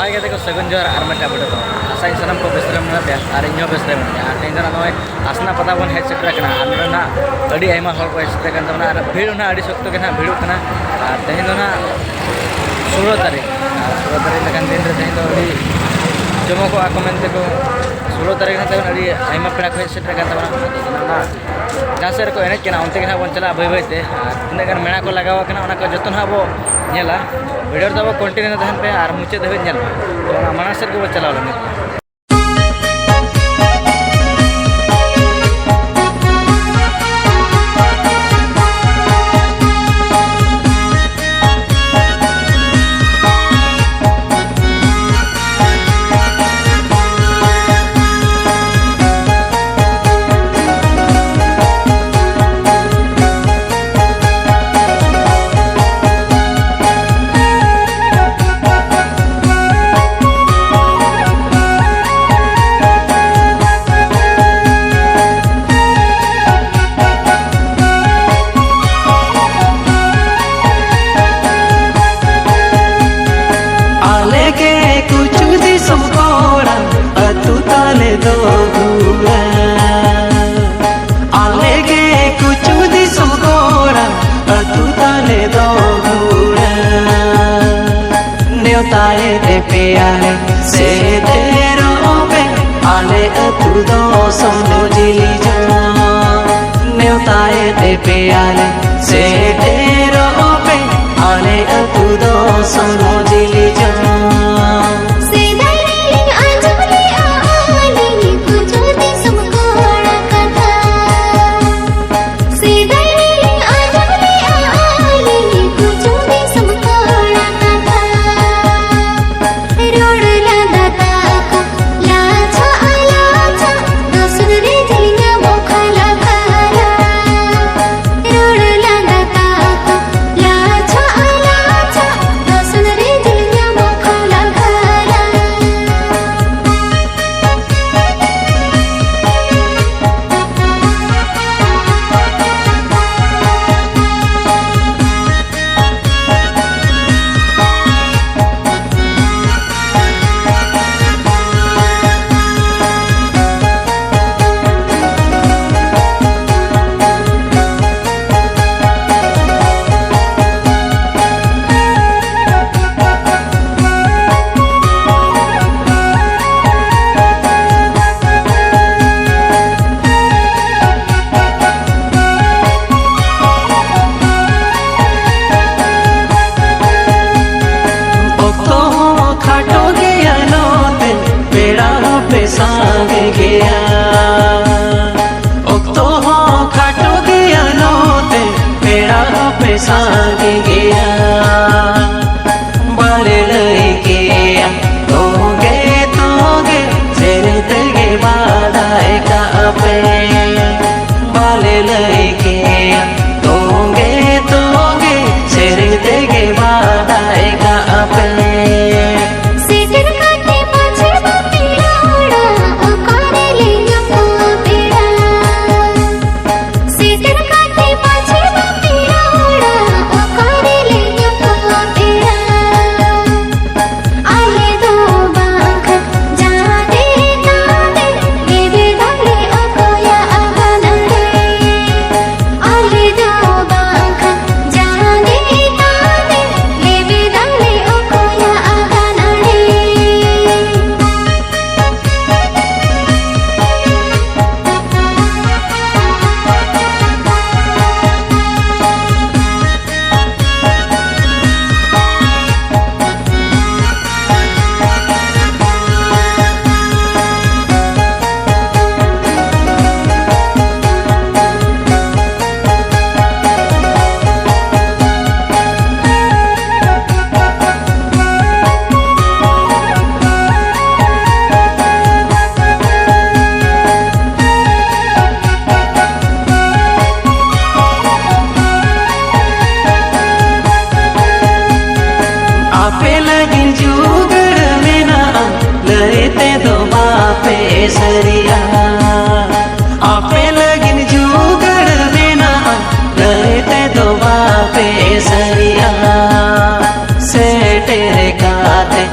हाय कहते को सगुन जोर आर मटा बड़ो आसाई सनम को बेसरे मना पे आर इन्यो बेसरे मना आर तेन जना नय आसना पता बन हेड सेटर कना आर ना अडी आयमा हर को सेटर कन तमना आर भीड़ ना अडी सख्त के ना भीड़ कना आर तेन ना 16 तारीख लगन दिन रे तेन तो अडी जमो को आको मेनते को 16 तारीख ना तेन अडी आयमा पेड़ा को सेटर कन तमना ना जहाँ से को एनेज कना उनते के ना बन चला भई भई ते तिना गन मेणा को लगावा कना ओना को जतन हाबो नेला वीडियो तब कंटिन्यू तहन पे और मुचे धाबी तो माना सेट को चला प्यारे से तेरो पे आले अतु दो समझो जिली जा न्योताए ते प्यारे से तेरो पे आले अतु दो समझो जिली जा सागे गया बारे लगे तोगे तोगे तेरे तेगे बाधाए का पे बाले लगे तोगे तोगे तेरे तेगे बाधाए का पे सरिया आपे लगिन जुगड़ बिना रहते दो बापे सरिया से तेरे काते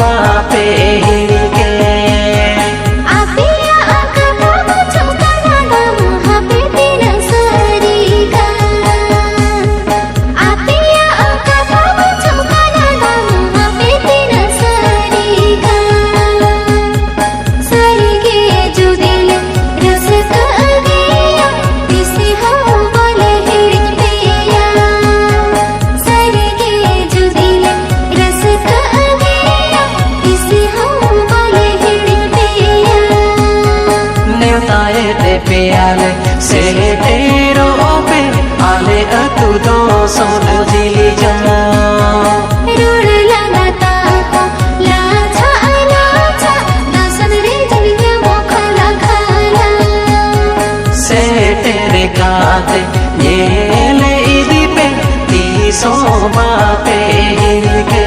बापे हिड़के प्याले से तेरो पे आले अतु दो सोन जिली जमा रोड लगाता को लाछा दसन रे जलिया मोखला खाला से तेरे काते ये ले इदी पे तीसो बापे हिड़के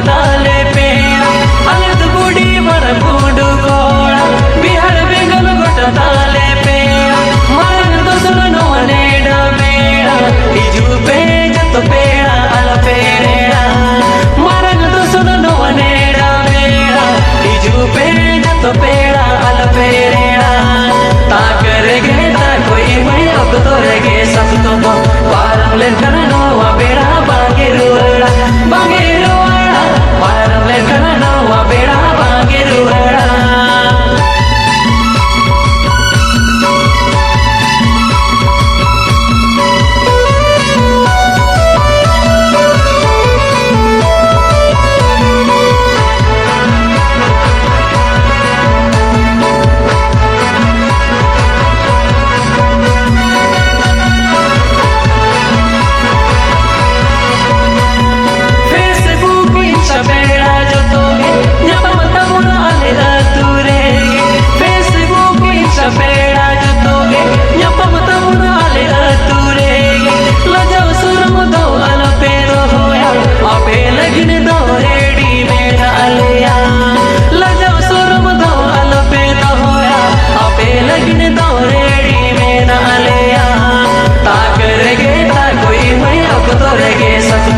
डाले पेड़ अलग बुढ़ी मर बूढ़ कोड़ा बिहार बेंगल गोटा डाले पेड़ मरन दोसर नो नेड़ा मेड़ा इजू पे जत पेड़ा अल पेड़ा मरन दोसर नो नेड़ा मेड़ा इजू पे जत पेड़ा अल पेड़ा ता करेगे ता कोई मैं अब तोरेगे सब तो पारम ले करनो बेड़ा बागे रोड़ा पारम ले करनो बेड़ा बागे रोड़ा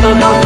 तो